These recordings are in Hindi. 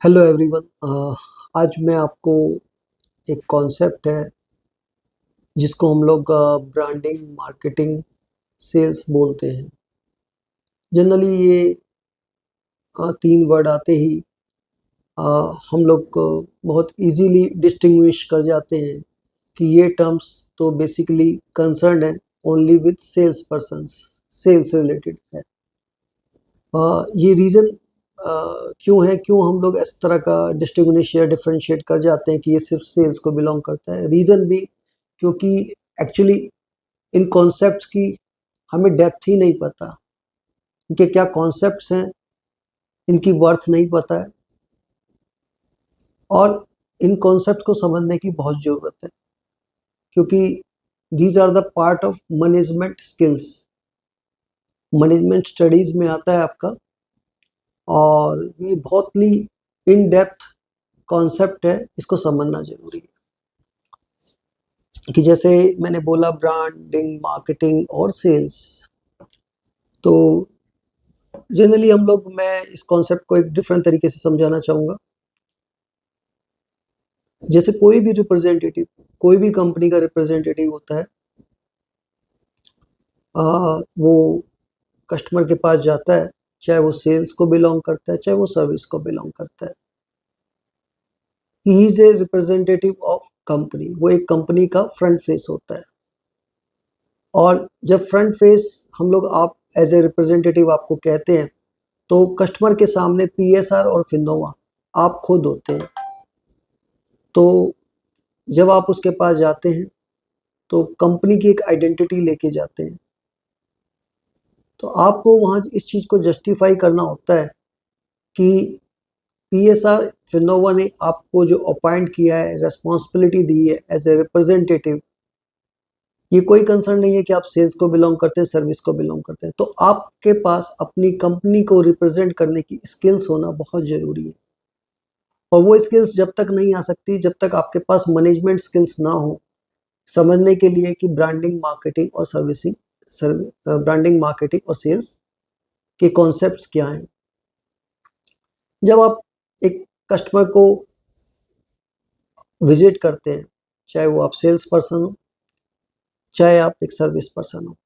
Hello everyone. आज मैं आपको एक कॉन्सेप्ट है जिसको हम लोग ब्रांडिंग मार्केटिंग सेल्स बोलते हैं। जनरली ये तीन वर्ड आते ही अ, हम लोग को बहुत इजीली डिस्टिंग्विश कर जाते हैं कि ये टर्म्स तो बेसिकली कंसर्न है only with sales persons, sales related है। ये रीज़न क्यों है, क्यों हम लोग इस तरह का डिस्टिंग्विश या डिफरेंशिएट कर जाते हैं कि ये सिर्फ सेल्स को बिलोंग करता है। रीज़न भी क्योंकि एक्चुअली इन कॉन्सेप्ट्स की हमें डेप्थ ही नहीं पता, इनके क्या कॉन्सेप्ट्स हैं, इनकी वर्थ नहीं पता है और इन कॉन्सेप्ट को समझने की बहुत ज़रूरत है क्योंकि these are the part of management skills. Management studies में आता है आपका और ये बहुत ही इन डेप्थ कॉन्सेप्ट है, इसको समझना ज़रूरी है। कि जैसे मैंने बोला ब्रांडिंग, मार्केटिंग और सेल्स, तो जनरली मैं इस कॉन्सेप्ट को एक डिफरेंट तरीके से समझाना चाहूँगा। जैसे कोई भी रिप्रेजेंटेटिव, कोई भी कंपनी का रिप्रेजेंटेटिव होता है, वो कस्टमर के पास जाता है, चाहे वो सेल्स को बिलोंग करता है, चाहे वो सर्विस को बिलोंग करता है। He is a representative of company, वो एक कंपनी का फ्रंट फेस होता है। और जब फ्रंट फेस हम लोग आप एज ए रिप्रेजेंटेटिव आपको कहते हैं, तो कस्टमर के सामने पीएसआर और फिनोवा आप खुद होते हैं। तो जब आप उसके पास जाते हैं तो कंपनी की एक आइडेंटिटी लेके जाते हैं, तो आपको वहाँ इस चीज़ को जस्टिफाई करना होता है कि पीएसआर फिनोवा ने आपको जो अपॉइंट किया है, रेस्पॉन्सिबिलिटी दी है एज ए रिप्रेजेंटेटिव, ये कोई कंसर्न नहीं है कि आप सेल्स को बिलोंग करते हैं, सर्विस को बिलोंग करते हैं। तो आपके पास अपनी कंपनी को रिप्रेजेंट करने की स्किल्स होना बहुत ज़रूरी है और वो स्किल्स जब तक नहीं आ सकती जब तक आपके पास मैनेजमेंट स्किल्स ना हो, समझने के लिए कि ब्रांडिंग मार्केटिंग और ब्रांडिंग मार्केटिंग और सेल्स के कॉन्सेप्ट्स क्या हैं। जब आप एक कस्टमर को विजिट करते हैं, चाहे वो आप सेल्स पर्सन हो, चाहे आप एक सर्विस पर्सन हो,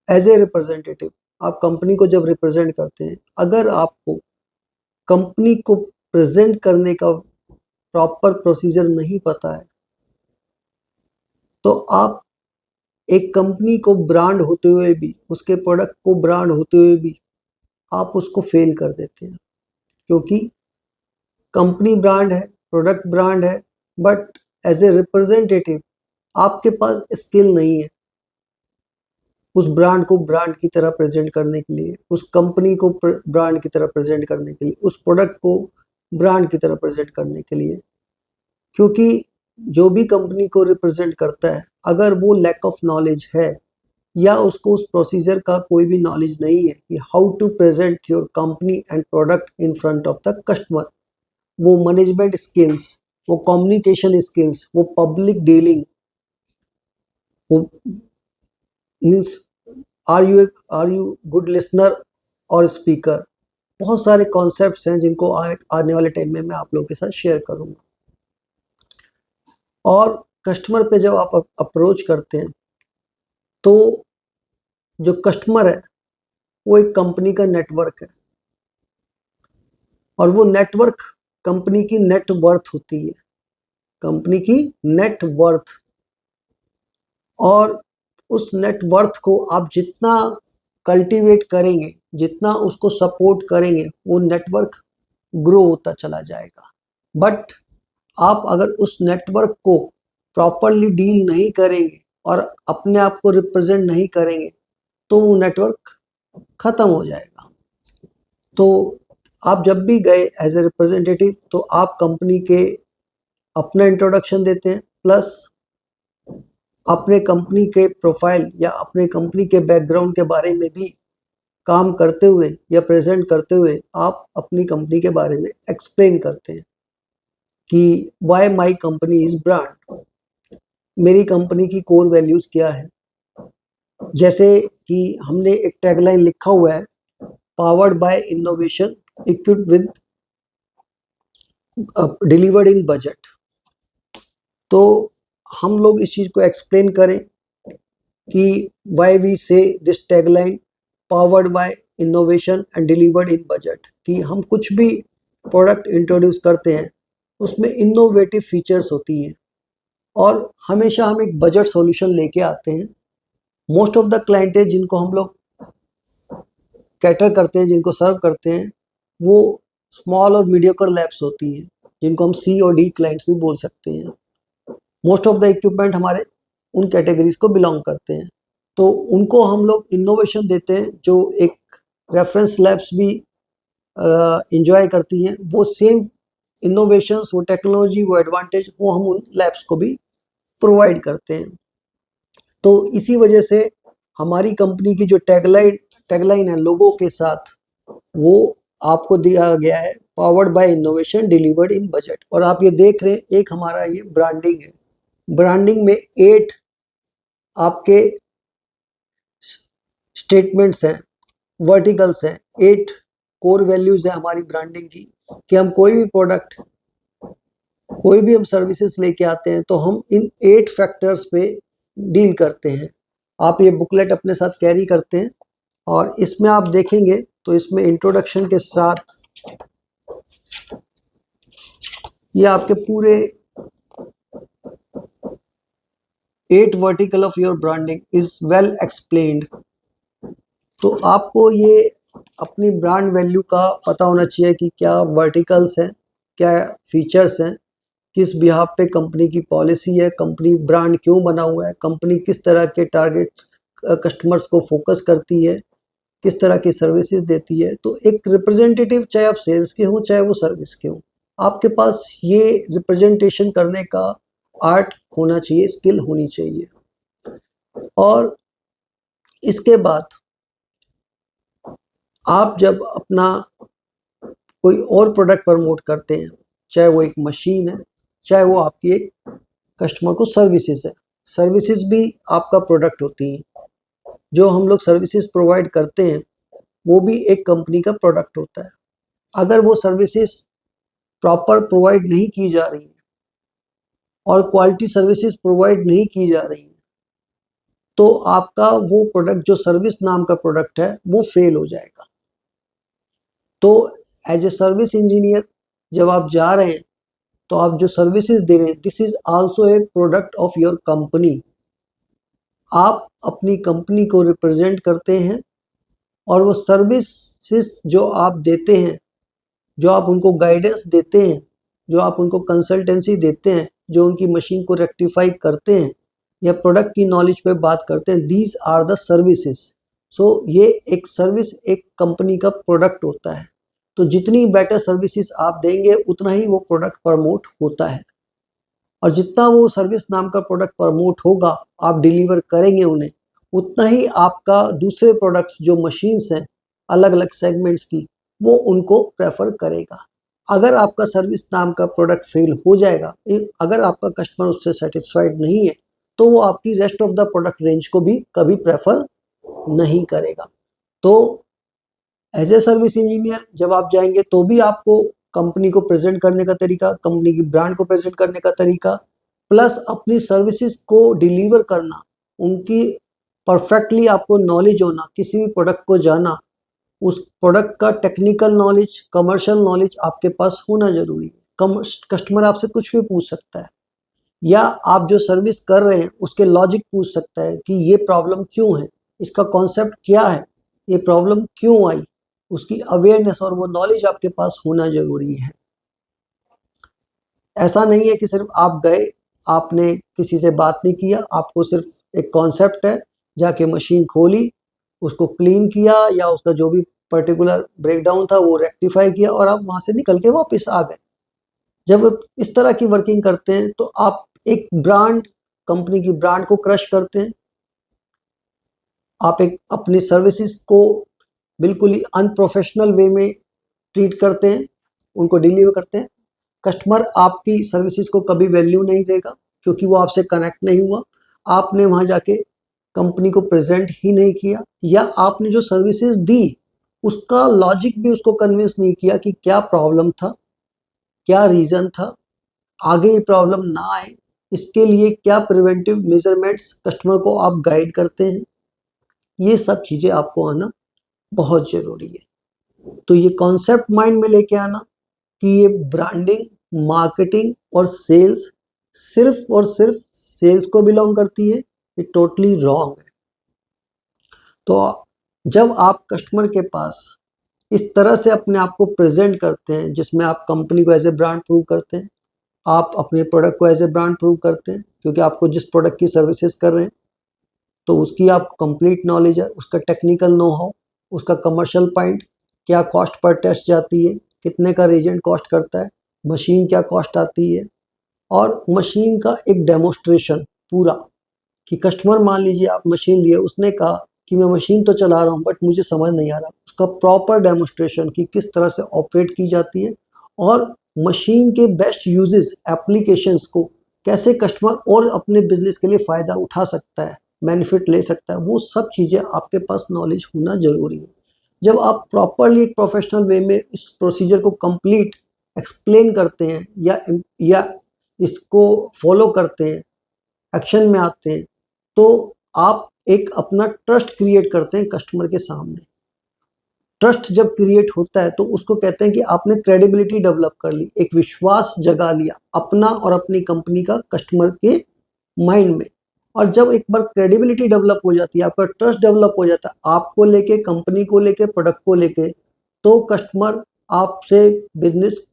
एज ए रिप्रेजेंटेटिव आप कंपनी को जब रिप्रेजेंट करते हैं, अगर आपको कंपनी को प्रेजेंट करने का प्रॉपर प्रोसीजर नहीं पता है, तो आप एक कंपनी को ब्रांड होते हुए भी, उसके प्रोडक्ट को ब्रांड होते हुए भी आप उसको फेल कर देते हैं। क्योंकि कंपनी ब्रांड है, प्रोडक्ट ब्रांड है, बट एज ए रिप्रेजेंटेटिव आपके पास स्किल नहीं है उस ब्रांड को ब्रांड की तरह प्रेजेंट करने के लिए, उस कंपनी को ब्रांड की तरह प्रेजेंट करने के लिए, उस प्रोडक्ट को ब्रांड की तरह प्रेजेंट करने के लिए। क्योंकि जो भी कंपनी को रिप्रेजेंट करता है, अगर वो लैक ऑफ नॉलेज है या उसको उस प्रोसीजर का कोई भी नॉलेज नहीं है कि how to present your company and product in front of the customer, वो मैनेजमेंट स्किल्स, वो कम्युनिकेशन स्किल्स, वो पब्लिक डीलिंग, वो means are you good listener और स्पीकर, बहुत सारे कॉन्सेप्ट्स हैं जिनको आने वाले टाइम में मैं आप लोगों के साथ शेयर करूंगा। और कस्टमर पे जब आप अप्रोच करते हैं, तो जो कस्टमर है वो एक कंपनी का नेटवर्क है और वो नेटवर्क कंपनी की नेट वर्थ होती है, कंपनी की नेट वर्थ। और उस नेट वर्थ को आप जितना कल्टीवेट करेंगे, जितना उसको सपोर्ट करेंगे, वो नेटवर्क ग्रो होता चला जाएगा। बट आप अगर उस नेटवर्क को प्रॉपरली डील नहीं करेंगे और अपने आप को रिप्रेजेंट नहीं करेंगे, तो वो नेटवर्क खत्म हो जाएगा। तो आप जब भी गए एज ए रिप्रेजेंटेटिव, तो आप कंपनी के अपना इंट्रोडक्शन देते हैं, प्लस अपने कंपनी के प्रोफाइल या अपने कंपनी के बैकग्राउंड के बारे में भी काम करते हुए या प्रेजेंट करते हुए आप अपनी कंपनी के बारे में एक्सप्लेन करते हैं कि why my company is brand, मेरी कंपनी की कोर वैल्यूज क्या है। जैसे कि हमने एक टैगलाइन लिखा हुआ है, powered by innovation, equipped with delivered in budget. तो हम लोग इस चीज़ को एक्सप्लेन करें कि वाई वी से this tagline powered by innovation and delivered in budget, कि हम कुछ भी प्रोडक्ट इंट्रोड्यूस करते हैं उसमें इनोवेटिव फीचर्स होती हैं और हमेशा हम एक बजट सॉल्यूशन लेके आते हैं। मोस्ट ऑफ द क्लाइंटेज जिनको हम लोग कैटर करते हैं, जिनको सर्व करते हैं, वो स्मॉल और मीडियोकर लैब्स होती हैं, जिनको हम सी और डी क्लाइंट्स भी बोल सकते हैं। मोस्ट ऑफ द इक्विपमेंट हमारे उन कैटेगरीज को बिलोंग करते हैं। तो उनको हम लोग इनोवेशन देते हैं, जो एक रेफरेंस लैब्स भी इंजॉय करती हैं। वो सेम इनोवेशंस, वो टेक्नोलॉजी, वो एडवांटेज वो हम उन लैब्स को भी प्रोवाइड करते हैं। तो इसी वजह से हमारी कंपनी की जो टैगलाइन है लोगों के साथ, वो आपको दिया गया है powered by innovation delivered in budget. और आप ये देख रहे हैं, एक हमारा ये ब्रांडिंग है। ब्रांडिंग में 8 आपके स्टेटमेंट्स हैं, वर्टिकल्स हैं, 8 कोर वैल्यूज है हमारी ब्रांडिंग की, कि हम कोई भी प्रोडक्ट, कोई भी हम सर्विसेज लेके आते हैं तो हम इन 8 फैक्टर्स पे डील करते हैं। आप ये बुकलेट अपने साथ कैरी करते हैं और इसमें आप देखेंगे तो इसमें इंट्रोडक्शन के साथ ये आपके पूरे 8 vertical of your branding is well explained. तो आपको ये अपनी ब्रांड वैल्यू का पता होना चाहिए कि क्या वर्टिकल्स हैं, क्या फीचर्स हैं, किस बिहाफ पे कंपनी की पॉलिसी है, कंपनी ब्रांड क्यों बना हुआ है, कंपनी किस तरह के टारगेट कस्टमर्स को फोकस करती है, किस तरह की सर्विसेज देती है। तो एक रिप्रेजेंटेटिव, चाहे आप सेल्स के हो चाहे वो सर्विस के हो, आपके पास ये रिप्रेजेंटेशन करने का आर्ट होना चाहिए, स्किल होनी चाहिए। और इसके बाद आप जब अपना कोई और प्रोडक्ट प्रमोट करते हैं, चाहे वो एक मशीन है, चाहे वो आपकी एक कस्टमर को सर्विसेज है, सर्विसेज भी आपका प्रोडक्ट होती है। जो हम लोग सर्विसेज प्रोवाइड करते हैं वो भी एक कंपनी का प्रोडक्ट होता है। अगर वो सर्विसेज प्रॉपर प्रोवाइड नहीं की जा रही है और क्वालिटी सर्विसेज प्रोवाइड नहीं की जा रही है, तो आपका वो प्रोडक्ट, जो सर्विस नाम का प्रोडक्ट है, वो फेल हो जाएगा। तो एज ए सर्विस इंजीनियर जब आप जा रहे हैं तो आप जो सर्विसेज दे रहे हैं, this is also a product of your company. आप अपनी कंपनी को रिप्रेजेंट करते हैं और वो सर्विसेज जो आप देते हैं, जो आप उनको गाइडेंस देते हैं, जो आप उनको कंसल्टेंसी देते हैं, जो उनकी मशीन को रेक्टिफाई करते हैं या प्रोडक्ट की नॉलेज पे बात करते हैं, दीज आर द सर्विसेज। सो ये एक सर्विस एक कंपनी का प्रोडक्ट होता है। तो जितनी बेटर सर्विसेज आप देंगे उतना ही वो प्रोडक्ट प्रमोट होता है, और जितना वो सर्विस नाम का प्रोडक्ट प्रमोट होगा, आप डिलीवर करेंगे उन्हें, उतना ही आपका दूसरे प्रोडक्ट्स जो मशीन्स हैं अलग अलग सेगमेंट्स की, वो उनको प्रेफर करेगा। अगर आपका सर्विस नाम का प्रोडक्ट फेल हो जाएगा, अगर आपका कस्टमर उससे सेटिस्फाइड नहीं है, तो वो आपकी rest of the product range को भी कभी प्रेफर नहीं करेगा। तो एज ए सर्विस इंजीनियर जब आप जाएंगे तो भी आपको कंपनी को प्रेजेंट करने का तरीका, कंपनी की ब्रांड को प्रेजेंट करने का तरीका, प्लस अपनी सर्विसेज को डिलीवर करना, उनकी परफेक्टली आपको नॉलेज होना, किसी भी प्रोडक्ट को जाना, उस प्रोडक्ट का टेक्निकल नॉलेज, कमर्शियल नॉलेज आपके पास होना जरूरी है। कस्टमर आपसे कुछ भी पूछ सकता है, या आप जो सर्विस कर रहे हैं उसके लॉजिक पूछ सकता है कि ये प्रॉब्लम क्यों है, इसका कॉन्सेप्ट क्या है, ये प्रॉब्लम क्यों आई, उसकी अवेयरनेस और वो नॉलेज आपके पास होना जरूरी है। ऐसा नहीं है कि सिर्फ आप गए, आपने किसी से बात नहीं किया, आपको सिर्फ एक कॉन्सेप्ट है, जाके मशीन खोली, उसको क्लीन किया या उसका जो भी पर्टिकुलर ब्रेकडाउन था वो रेक्टिफाई किया और आप वहां से निकल के वापस आ गए। जब इस तरह की वर्किंग करते हैं तो आप एक ब्रांड, कंपनी की ब्रांड को क्रश करते हैं। आप एक अपनी सर्विसेज को बिल्कुल ही अनप्रोफेशनल वे में ट्रीट करते हैं, उनको डिलीवर करते हैं। कस्टमर आपकी सर्विसेज को कभी वैल्यू नहीं देगा क्योंकि वो आपसे कनेक्ट नहीं हुआ, आपने वहां जाके कंपनी को प्रेजेंट ही नहीं किया, या आपने जो सर्विसेज दी उसका लॉजिक भी उसको कन्विंस नहीं किया कि क्या प्रॉब्लम था, क्या रीज़न था, आगे ये प्रॉब्लम ना आए इसके लिए क्या प्रिवेंटिव मेजरमेंट्स कस्टमर को आप गाइड करते हैं, ये सब चीज़ें आपको आना बहुत ज़रूरी है। तो ये कॉन्सेप्ट माइंड में लेके आना कि ये ब्रांडिंग, मार्केटिंग और सेल्स सिर्फ और सिर्फ सेल्स को बिलोंग करती है, ये टोटली रॉन्ग है। तो जब आप कस्टमर के पास इस तरह से अपने आप को प्रेजेंट करते हैं जिसमें आप कंपनी को एज ए ब्रांड प्रूव करते हैं, आप अपने प्रोडक्ट को एज ए ब्रांड प्रूव करते हैं क्योंकि आपको जिस प्रोडक्ट की सर्विसेज कर रहे हैं तो उसकी आपको कंप्लीट नॉलेज है, उसका टेक्निकल नो हाउ, उसका कमर्शियल पॉइंट, क्या कॉस्ट पर टेस्ट जाती है, कितने का रीजेंट कॉस्ट करता है, मशीन क्या कॉस्ट आती है, और मशीन का एक डेमोस्ट्रेशन पूरा कि कस्टमर मान लीजिए आप मशीन लिए, उसने कहा कि मैं मशीन तो चला रहा हूँ बट मुझे समझ नहीं आ रहा, उसका प्रॉपर डेमोस्ट्रेशन कि किस तरह से ऑपरेट की जाती है और मशीन के बेस्ट यूजेस एप्लीकेशंस को कैसे कस्टमर और अपने बिजनेस के लिए फ़ायदा उठा सकता है, बेनिफिट ले सकता है, वो सब चीज़ें आपके पास नॉलेज होना ज़रूरी है। जब आप प्रॉपरली एक प्रोफेशनल वे में इस प्रोसीजर को कंप्लीट एक्सप्लेन करते हैं या इसको फॉलो करते हैं, एक्शन में आते हैं, तो आप एक अपना ट्रस्ट क्रिएट करते हैं कस्टमर के सामने। ट्रस्ट जब क्रिएट होता है तो उसको कहते हैं कि आपने क्रेडिबिलिटी डेवलप कर ली, एक विश्वास जगा लिया अपना और अपनी कंपनी का कस्टमर के माइंड में। और जब एक बार क्रेडिबिलिटी डेवलप हो जाती है, आपका ट्रस्ट डेवलप हो जाता है आपको लेके, कंपनी को लेके, प्रोडक्ट को लेके, तो कस्टमर आपसे बिजनेस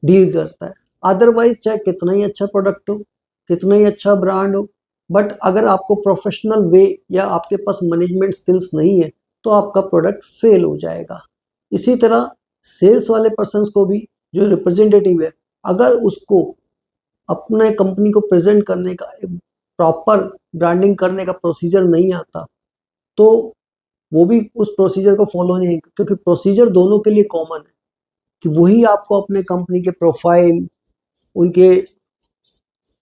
डील करता है। अदरवाइज चाहे कितना ही अच्छा प्रोडक्ट हो, कितना ही अच्छा ब्रांड हो, बट अगर आपको प्रोफेशनल वे या आपके पास मैनेजमेंट स्किल्स नहीं है तो आपका प्रोडक्ट फेल हो जाएगा। इसी तरह सेल्स वाले पर्सन्स को भी, जो रिप्रेजेंटेटिव है, अगर उसको अपने कंपनी को प्रेजेंट करने का, प्रॉपर ब्रांडिंग करने का प्रोसीजर नहीं आता तो वो भी उस प्रोसीजर को फॉलो नहीं, क्योंकि प्रोसीजर दोनों के लिए कॉमन है कि वही आपको अपने कंपनी के प्रोफाइल, उनके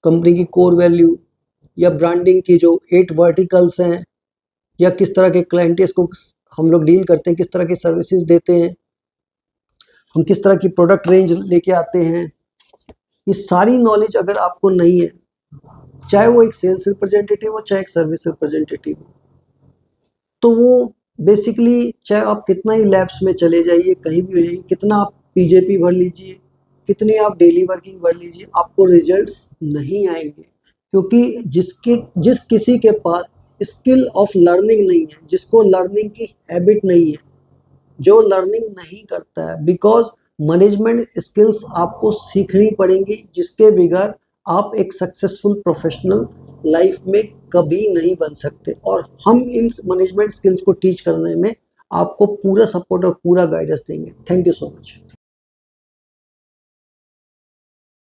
कंपनी की कोर वैल्यू या ब्रांडिंग की जो 8 वर्टिकल्स हैं, या किस तरह के क्लाइंट्स को हम लोग डील करते हैं, किस तरह की सर्विसेज देते हैं, हम किस तरह की प्रोडक्ट रेंज लेके आते हैं, ये सारी नॉलेज अगर आपको नहीं है, चाहे वो एक सेल्स रिप्रेजेंटेटिव हो चाहे एक सर्विस रिप्रेजेंटेटिव हो, तो वो बेसिकली चाहे आप कितना ही लैब्स में चले जाइए, कहीं भी हो जाइए, कितना आप पीजेपी भर लीजिए, कितनी आप डेली वर्किंग भर लीजिए, आपको रिजल्ट्स नहीं आएंगे। क्योंकि जिस किसी के पास स्किल ऑफ लर्निंग नहीं है, जिसको लर्निंग की हैबिट नहीं है, जो लर्निंग नहीं करता है, बिकॉज मैनेजमेंट स्किल्स आपको सीखनी पड़ेंगी जिसके बगैर आप एक सक्सेसफुल प्रोफेशनल लाइफ में कभी नहीं बन सकते। और हम इन मैनेजमेंट स्किल्स को टीच करने में आपको पूरा सपोर्ट और पूरा गाइडेंस देंगे। Thank you so much.